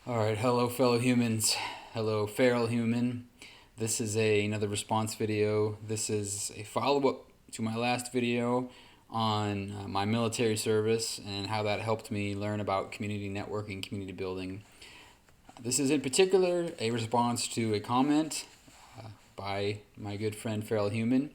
All right, hello fellow humans. Hello feral human. This is another response video. This is a follow-up to my last video on my military service and how that helped me learn about community networking, community building. This is in particular a response to a comment by my good friend Feral Human.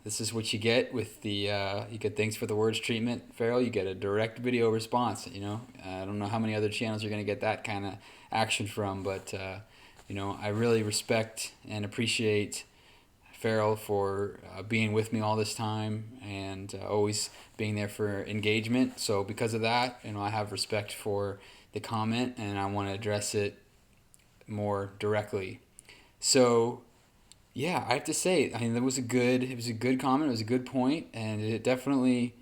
This is what you get with the you get thanks for the words treatment, Farrell. You get a direct video response. I don't know how many other channels you're going to get that kind of action from, but I really respect and appreciate Farrell for being with me all this time and always being there for engagement. So because of that, I have respect for the comment and I want to address it more directly. So yeah, I have to say, it was a good comment. It was a good point, and it definitely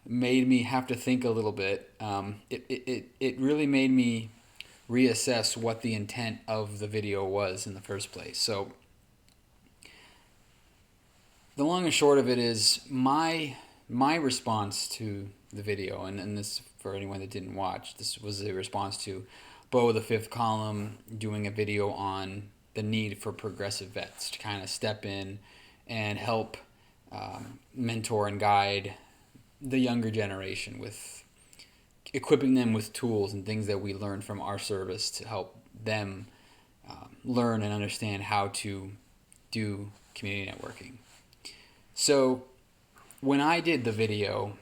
made me have to think a little bit. It really made me reassess what the intent of the video was in the first place. So the long and short of it is my response to the video, and this for anyone that didn't watch, this was a response to Bo the Fifth Column doing a video on the need for progressive vets to kind of step in and help mentor and guide the younger generation with equipping them with tools and things that we learned from our service to help them learn and understand how to do community networking. So when I did the video,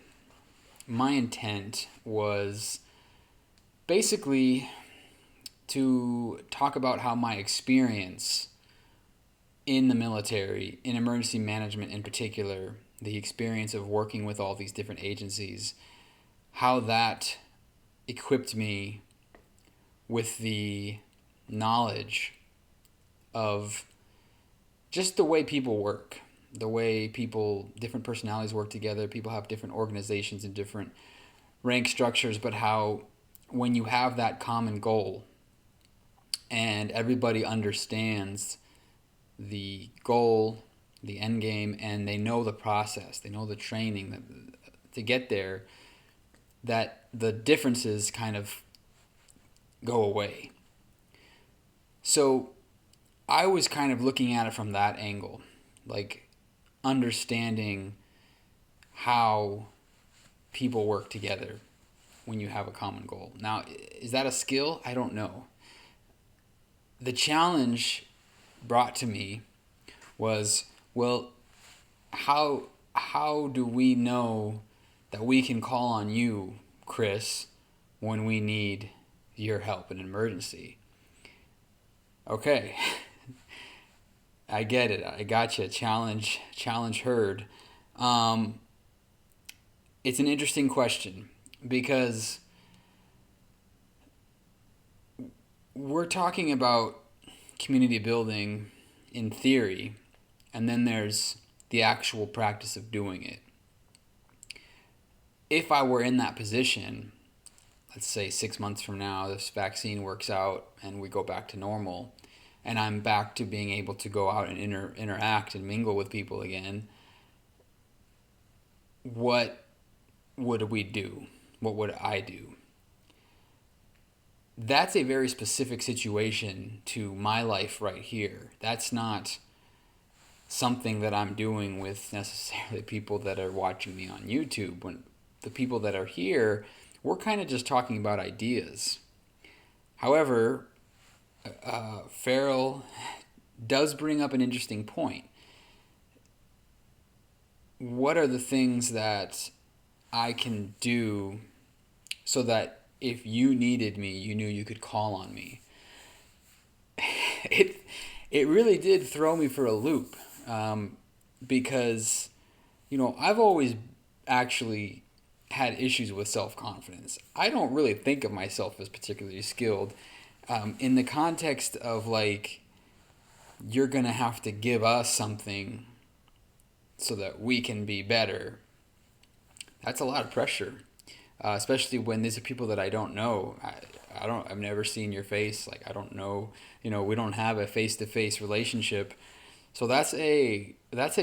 my intent was basically to talk about how my experience in the military, in emergency management in particular, the experience of working with all these different agencies, how that equipped me with the knowledge of just the way people work, the way different personalities work together. People have different organizations and different rank structures, but how when you have that common goal and everybody understands the goal, the end game, and they know the process, they know the training to get there, that the differences kind of go away. So I was kind of looking at it from that angle, like understanding how people work together when you have a common goal. Now, is that a skill? I don't know. The challenge brought to me was, well, how do we know that we can call on you, Chris, when we need your help in an emergency? Okay, I get it. I got you. Challenge heard. It's an interesting question because we're talking about community building in theory, and then there's the actual practice of doing it. If I were in that position, let's say 6 months from now, this vaccine works out and we go back to normal, and I'm back to being able to go out and interact and mingle with people again, what would we do? What would I do? That's a very specific situation to my life right here. That's not something that I'm doing with necessarily people that are watching me on YouTube. When the people that are here, we're kind of just talking about ideas. However, Farrell does bring up an interesting point. What are the things that I can do so that if you needed me, you knew you could call on me? It really did throw me for a loop, because I've always actually had issues with self-confidence. I don't really think of myself as particularly skilled, in the context of like, you're gonna have to give us something so that we can be better. That's a lot of pressure, especially when these are people that I don't know. I've never seen your face. Like, I don't know. We don't have a face-to-face relationship, so that's a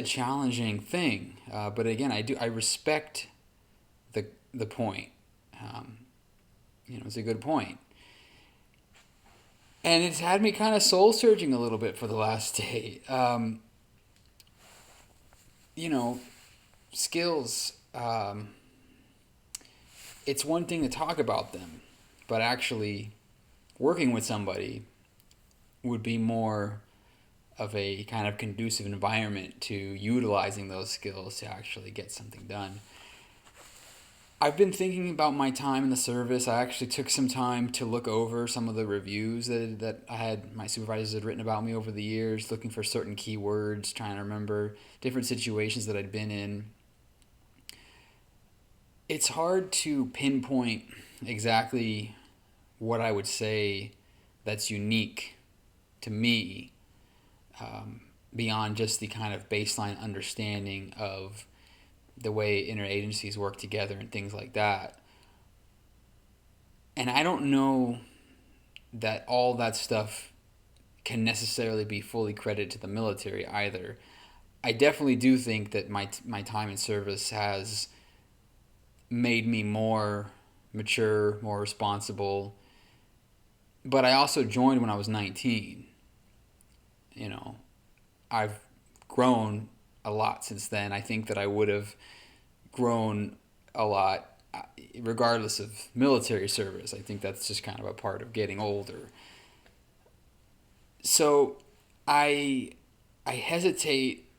challenging thing. But again, I respect the point. It's a good point. And it's had me kind of soul searching a little bit for the last day. You know, skills, it's one thing to talk about them, but actually working with somebody would be more of a kind of conducive environment to utilizing those skills to actually get something done. I've been thinking about my time in the service. I actually took some time to look over some of the reviews that I had, my supervisors had written about me over the years, looking for certain keywords, trying to remember different situations that I'd been in. It's hard to pinpoint exactly what I would say that's unique to me, beyond just the kind of baseline understanding of the way interagencies work together and things like that. And I don't know that all that stuff can necessarily be fully credited to the military either. I definitely do think that my time in service has made me more mature, more responsible. But I also joined when I was 19. You know, I've grown a lot since then. I think that I would have grown a lot regardless of military service. I think that's just kind of a part of getting older. So I hesitate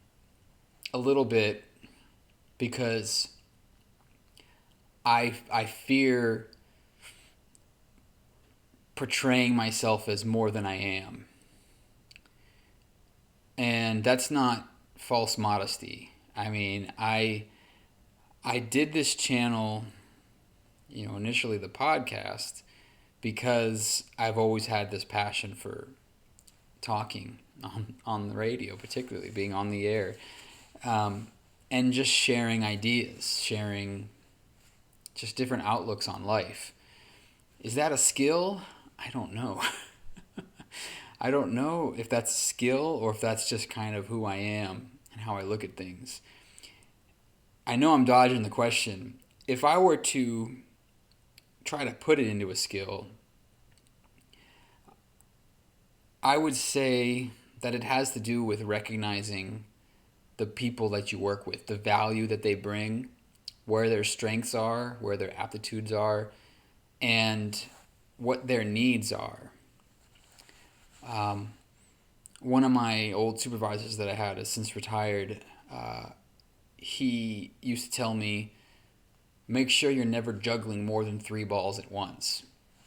a little bit because I fear portraying myself as more than I am. And that's not false modesty. I mean, I did this channel, initially the podcast, because I've always had this passion for talking on the radio, particularly being on the air, and just sharing ideas, sharing just different outlooks on life. Is that a skill? I don't know. I don't know if that's a skill or if that's just kind of who I am and how I look at things. I know I'm dodging the question. If I were to try to put it into a skill, I would say that it has to do with recognizing the people that you work with, the value that they bring, where their strengths are, where their aptitudes are, and what their needs are. One of my old supervisors that I had has since retired. He used to tell me, make sure you're never juggling more than 3 balls at once.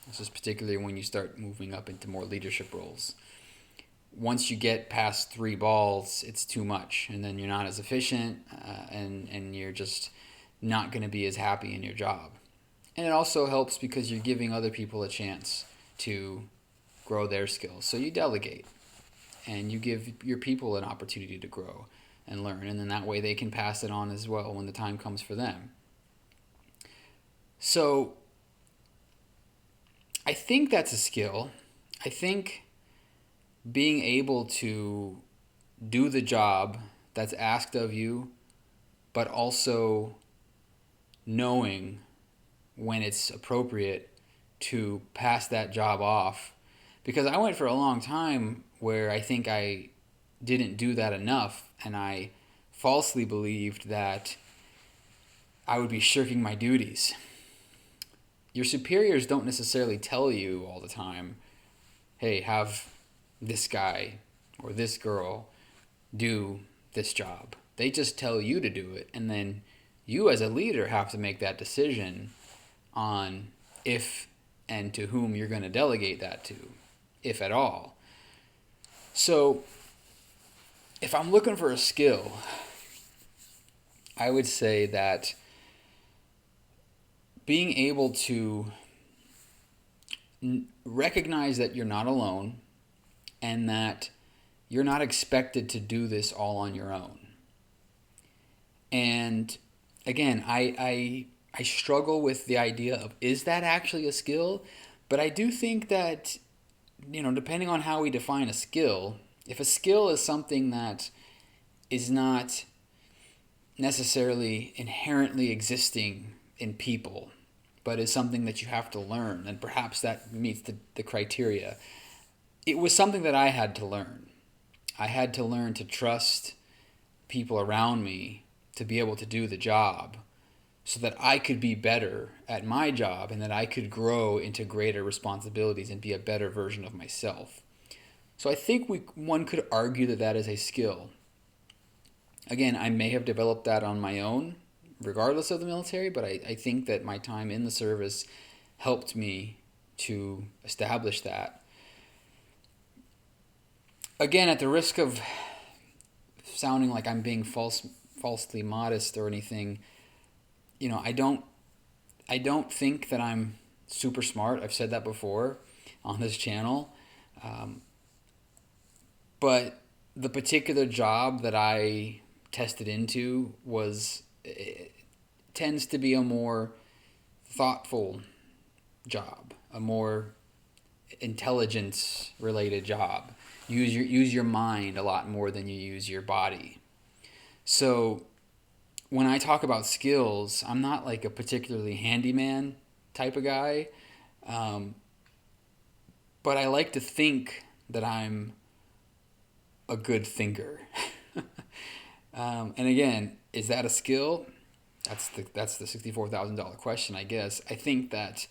This is particularly when you start moving up into more leadership roles. Once you get past 3 balls, it's too much, and then you're not as efficient, and you're just not going to be as happy in your job. And it also helps because you're giving other people a chance to grow their skills. So you delegate, and you give your people an opportunity to grow and learn, and then that way they can pass it on as well when the time comes for them. So I think that's a skill. I think being able to do the job that's asked of you, but also knowing when it's appropriate to pass that job off. Because I went for a long time where I think I didn't do that enough, and I falsely believed that I would be shirking my duties. Your superiors don't necessarily tell you all the time, hey, have this guy or this girl do this job. They just tell you to do it, and then you as a leader have to make that decision on if and to whom you're going to delegate that to, if at all. So if I'm looking for a skill, I would say that being able to recognize that you're not alone and that you're not expected to do this all on your own. And again, I struggle with the idea of, is that actually a skill? But I do think that, depending on how we define a skill, if a skill is something that is not necessarily inherently existing in people, but is something that you have to learn, and perhaps that meets the criteria. it was something that I had to learn. I had to learn to trust people around me to be able to do the job so that I could be better at my job and that I could grow into greater responsibilities and be a better version of myself. So I think one could argue that that is a skill. Again, I may have developed that on my own, regardless of the military, but I think that my time in the service helped me to establish that. Again, at the risk of sounding like I'm being falsely modest or anything, I don't think that I'm super smart. I've said that before on this channel. But the particular job that I tested into tends to be a more thoughtful job, a more intelligence related job. Use your mind a lot more than you use your body. So when I talk about skills, I'm not like a particularly handyman type of guy, but I like to think that I'm a good thinker. And again, is that a skill? That's the $64,000 question, I guess. I think that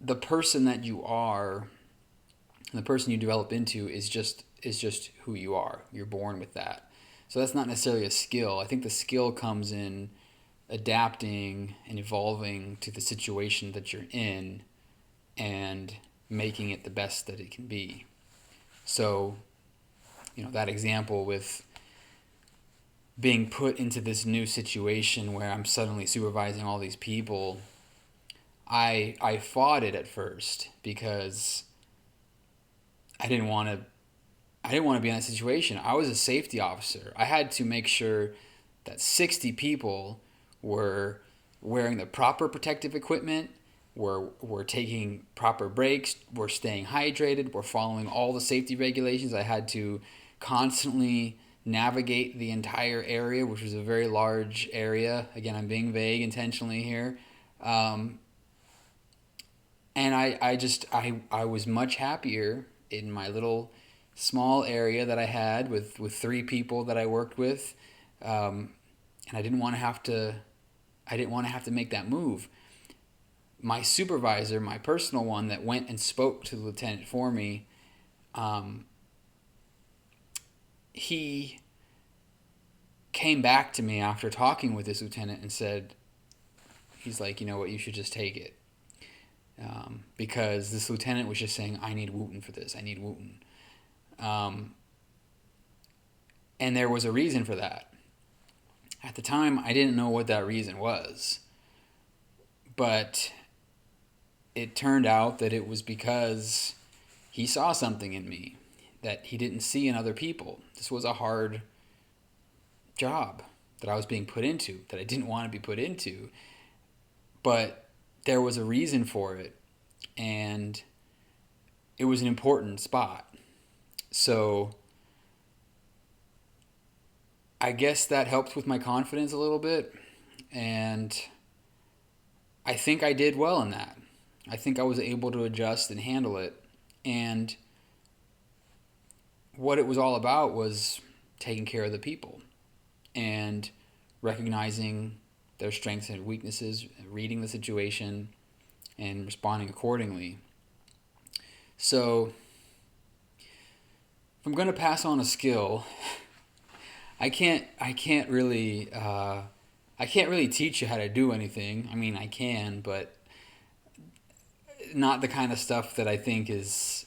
the person that you are, the person you develop into, is just who you are. You're born with that. So that's not necessarily a skill. I think the skill comes in adapting and evolving to the situation that you're in and making it the best that it can be. So, that example with being put into this new situation where I'm suddenly supervising all these people, I fought it at first because I didn't want to be in that situation. I was a safety officer. I had to make sure that 60 people were wearing the proper protective equipment, were taking proper breaks, were staying hydrated, were following all the safety regulations. I had to constantly navigate the entire area, which was a very large area. Again, I'm being vague intentionally here. And I was much happier in my little small area that I had with 3 people that I worked with, and I didn't want to have to make that move. My supervisor, my personal one that went and spoke to the lieutenant for me, he came back to me after talking with this lieutenant and said, he's like, you know what, you should just take it. Because this lieutenant was just saying, I need Wooten for this. I need Wooten. And there was a reason for that. At the time, I didn't know what that reason was. But it turned out that it was because he saw something in me that he didn't see in other people. This was a hard job that I was being put into, that I didn't want to be put into. But there was a reason for it, and it was an important spot. So I guess that helped with my confidence a little bit, and I think I did well in that. I think I was able to adjust and handle it, and what it was all about was taking care of the people and recognizing their strengths and weaknesses, reading the situation, and responding accordingly. So if I'm going to pass on a skill, I can't really teach you how to do anything. I mean, I can, but not the kind of stuff that I think is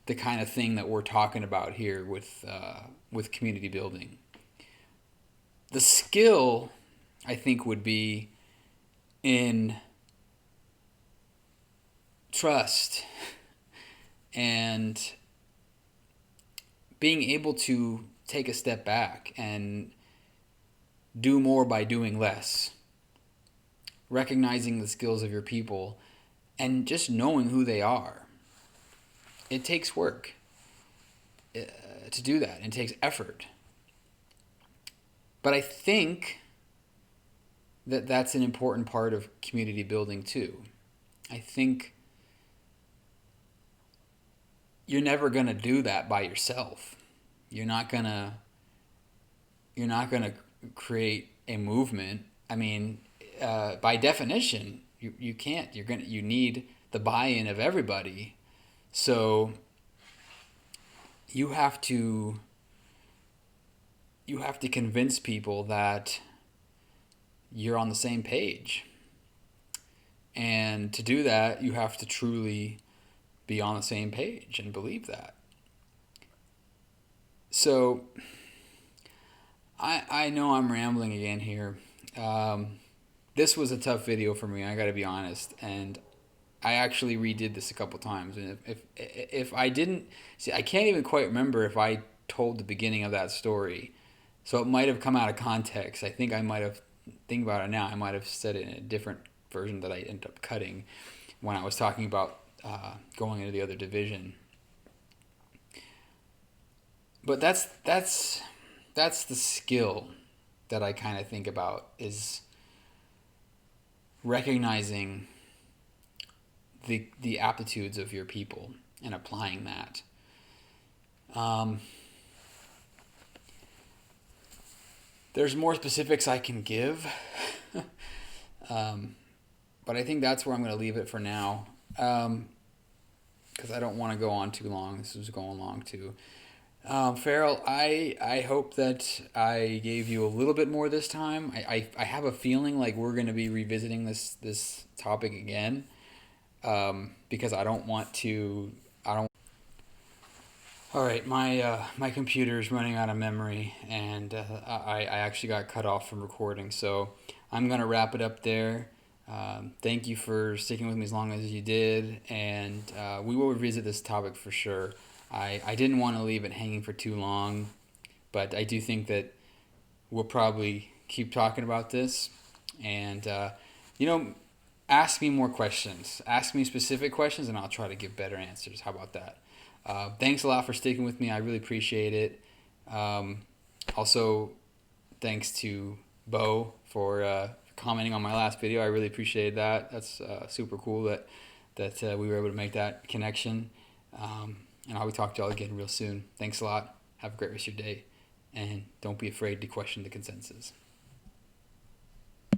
the kind of thing that we're talking about here with community building. The skill, I think, would be in trust and being able to take a step back and do more by doing less. Recognizing the skills of your people and just knowing who they are. It takes work to do that. It takes effort. But I think that that's an important part of community building too. I think you're never gonna do that by yourself. You're not gonna create a movement. I mean, by definition, you can't. You need the buy-in of everybody. So you have to convince people that you're on the same page. And to do that, you have to truly be on the same page and believe that. So I know I'm rambling again here. This was a tough video for me, I got to be honest. And I actually redid this a couple times. And if I didn't see, I can't even quite remember if I told the beginning of that story. So it might have come out of context. I think I might have, think about it now, I might have said it in a different version that I ended up cutting when I was talking about going into the other division. But that's the skill that I kind of think about, is recognizing the aptitudes of your people and applying that. There's more specifics I can give, but I think that's where I'm going to leave it for now, because I don't want to go on too long. This is going long too. Farrell, I hope that I gave you a little bit more this time. I have a feeling like we're going to be revisiting this topic again, because I don't want to. I don't. All right, my computer's running out of memory, and I actually got cut off from recording, so I'm gonna wrap it up there. Thank you for sticking with me as long as you did, and we will revisit this topic for sure. I didn't want to leave it hanging for too long, but I do think that we'll probably keep talking about this, and you know, ask me more questions. Ask me specific questions, and I'll try to give better answers. How about that? Thanks a lot for sticking with me. I really appreciate it. Also, thanks to Bo for commenting on my last video. I really appreciated that. That's super cool that we were able to make that connection. And I will talk to y'all again real soon. Thanks a lot. Have a great rest of your day. And don't be afraid to question the consensus.